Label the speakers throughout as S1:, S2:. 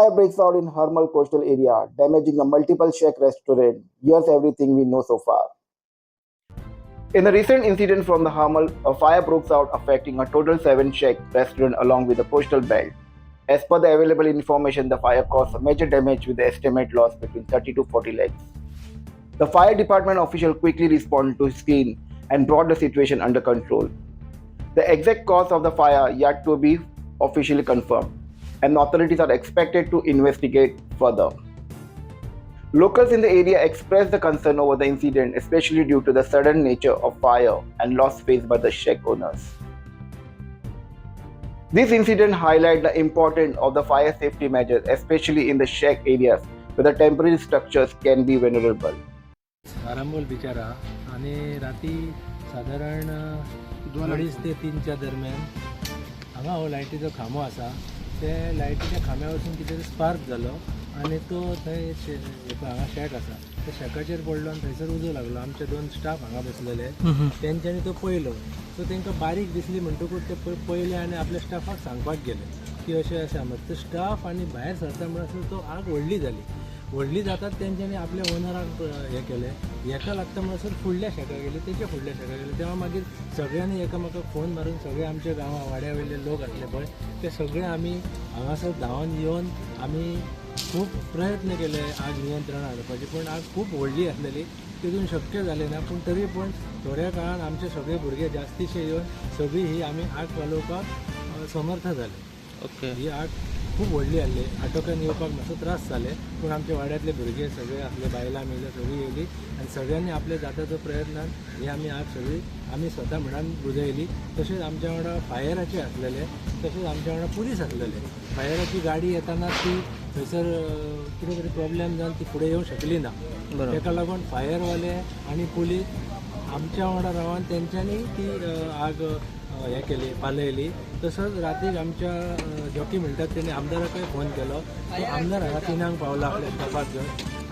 S1: fire breaks out in Hermal coastal area, damaging a multiple Czech restaurant. Here's everything we know so far. In a recent incident from the Hermal, a fire broke out affecting a total 7 Czech restaurants along with the coastal belt. As per the available information, the fire caused major damage with the estimate loss between 30 to 40 lakhs. The fire department official quickly responded to the scene and brought the situation under control. The exact cause of the fire yet to be officially confirmed, and authorities are expected to investigate further. Locals in the area expressed the concern over the incident, especially due to the sudden nature of fire and loss faced by the Czech owners. This incident highlights the importance of the fire safety measures, especially in the Czech areas where the temporary structures can be vulnerable.
S2: Arambol बिचारा आणि राती साधारण 2:30 ते 3च्या दरम्यान हांगा हो लायटीचो खांबो आसा ते लायटीच्या खांब्या वचून कितें स्पार्क जालो आणि तो थंय हांगा शेक आसा त्या शेकाचेर पडलो आणि थंयसर उजो लागलो. आमचे 2 स्टाफ हांगा बसलेले तेंच्यांनी तो पळयलो सो तांकां बारीक दिसली म्हणटकूच ते पळयले आनी आपल्या स्टाफाक सांगपाक गेले की अशें आसा. मात तो स्टाफ आनी भायर सरता म्हणसर तो आग व्हडली जातात तेंच्यांनी आपल्या ओनराक हें केलें. हेका लागता म्हणसर फुडल्या शेका गेले तेच्या फुडल्या शेका गेले. तेव्हा मागीर सगळ्यांनी एकामेकाक फोन मारून सगळे आमच्या गांवां वाड्या वयले लोक आसले पळय ते सगळे आमी हांगासर धांवन येवन आमी खूब प्रयत्न केले आग नियंत्रणात हाडपाचे, पण आग खूब व्हडली आसलेली तितून शक्य जालें ना. पूण तरी पण थोड्या काळान आमचे सगळे भुरगे जास्तीशे येवन सगळी ही आमी आग वालोवपाक समर्थ जाले. ओके. ही आग खूब व्हडली आहली, आटोक्यान येवपाक मातसो त्रास जाले, पूण आमचे वाड्यातले भुरगे सगळे आपले बायलां मिले सगळीं येयली आनी सगळ्यांनी आपले जाता तो प्रयत्नान ही आमी आग सगळी आमी स्वता म्हणान बुजयली. तशेंच आमच्या वांगडा फायराचे आसलेले, तशेंच आमच्या वांगडा पुलीस आसलेले. फायराची गाडी येताना ती थंयसर कितें तरी प्रॉब्लेम जावन ती फुडें येवंक शकली ना. ताका लागून फायरवाले आनी पुलीस आमच्या वांगडा रावन तेंच्यांनी ती आग हें केली पालयली. तसोच रातीक आमच्या जॉकी म्हणटात तेणी आमदाराकय फोन केलो. तो आमदार हांगा 3 पावला आपल्या स्टाफाक घेवन.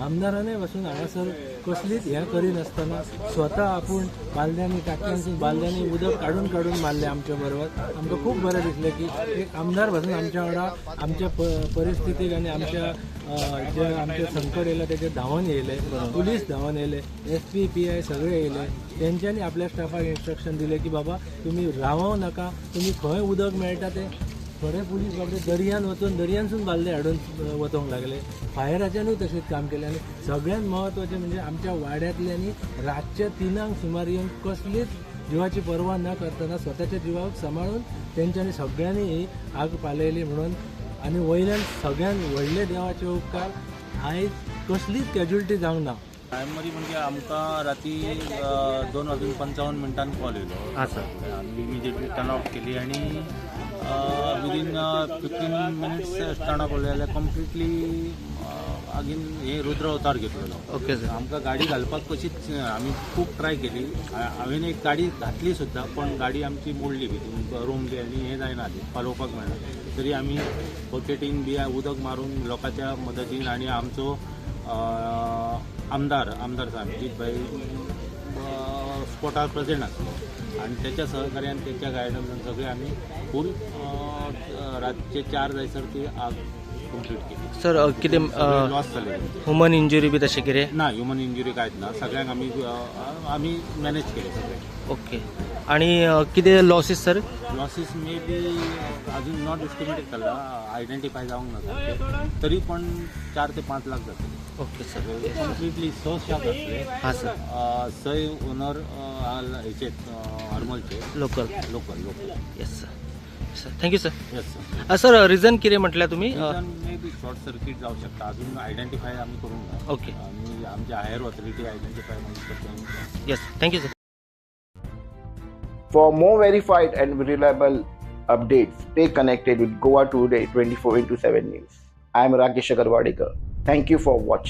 S2: आमदारानय वचून हांगासर कसलीच हें करिनासतना स्वता आपूण बालद्यांनी टाकयांसून बालद्यांनी उदक काडून मारलें आमच्या बरोबर. आमकां खूब बरें दिसलें की एक आमदार वचून आमच्या वांगडा आमच्या परिस्थितीक आनी आमच्या जे आमचे संकट येयलें तेचे धांवन येयले, पुलीस धांवन येयले, SP PI सगळे येयले. तेंच्यांनी आपल्या स्टाफाक इन्स्ट्रक्शन दिले की बाबा तुमी रावूं नाका, तुमी खंय उदक मेळटा ते. थोडे पुलीस बाबडे दर्यान वचून दर्यानसून बालदे हाडून वचोंक लागले. फायराच्यांनूय तशेंच काम केलें. आनी सगळ्यांत म्हत्वाचें म्हणजे आमच्या वाड्यांतल्यांनी रातचे 3 सुमार येवन कसलीच जिवाची पर्वा न करतना स्वताच्या जिवाक सांबाळून तेंच्यांनी सगळ्यांनी ही आग पालयली म्हणून. आनी वयल्यान सगळ्यान व्हडले देवाचे उपकार, आयज कसलीच कॅज्युअलिटी जावंक ना.
S3: टायमरी म्हणजे आमकां राती 2:55 कॉल येयलो. आमी इमिजिएटली टर्न आउट केली आनी विदीन 15 मिनिट्स टर्न आउट जाल्यार कंप्लिटली आगीन हे रुद्र अवतार घेतलेलो. Okay sir. आमकां गाडी घालपाक कशीच आमी खूब ट्राय केली. हांवें एक गाडी घातली सुद्दां पण गाडी आमची मोडली भितून रूम बी आनी हें जायना ती पालोवपाक मेळना. तरी आमी बकेटीन बी उदक मारून लोकांच्या मदतीन आनी आमचो आमदार सांजीत भाई स्पॉटार प्रेजेंट आसलो आनी त्याच्या सहकार्यान त्याच्या गायडन्सान सगळे आमी फूल रातचे 4 जायसर ती आग कंप्लीट केली.
S4: सर कितें
S3: लॉस जाले?
S4: ह्युमन इंजुरी बी तशें कितें
S3: ना, ह्युमन इंजुरी कांयच ना. सगळ्यांक आमी मॅनेज केले सगळे.
S4: ओके. आणि कितें लॉसीस सर?
S3: लॉसीस मे बी अजून नॉट एस्टिमेटेड केला, आयडेंटिफाय जावंक ना. तरी पण 4 ते 5 लाख जातले.
S4: Okay sir.
S3: कंप्लिटली शॉप असले.
S4: हां सर.
S3: सय ओनर हेचे हरमलचे
S4: local. Yes sir. Thank you sir.
S3: Yes sir.
S4: Sir reason कितें म्हटल्यार तुमी?
S3: मे बी शॉर्ट सर्किट जावं शकता. अजून आयडेंटिफाय आमी करूंक ना.
S4: ओके.
S3: आमी आमच्या हायर ऑथॉरिटी आयडेंटिफाय करता.
S4: Yes. Thank you sir.
S1: For more verified and reliable updates, stay connected with Goa Today 24/7 News. I am Rakesh Agarwadekar. Thank you for watching.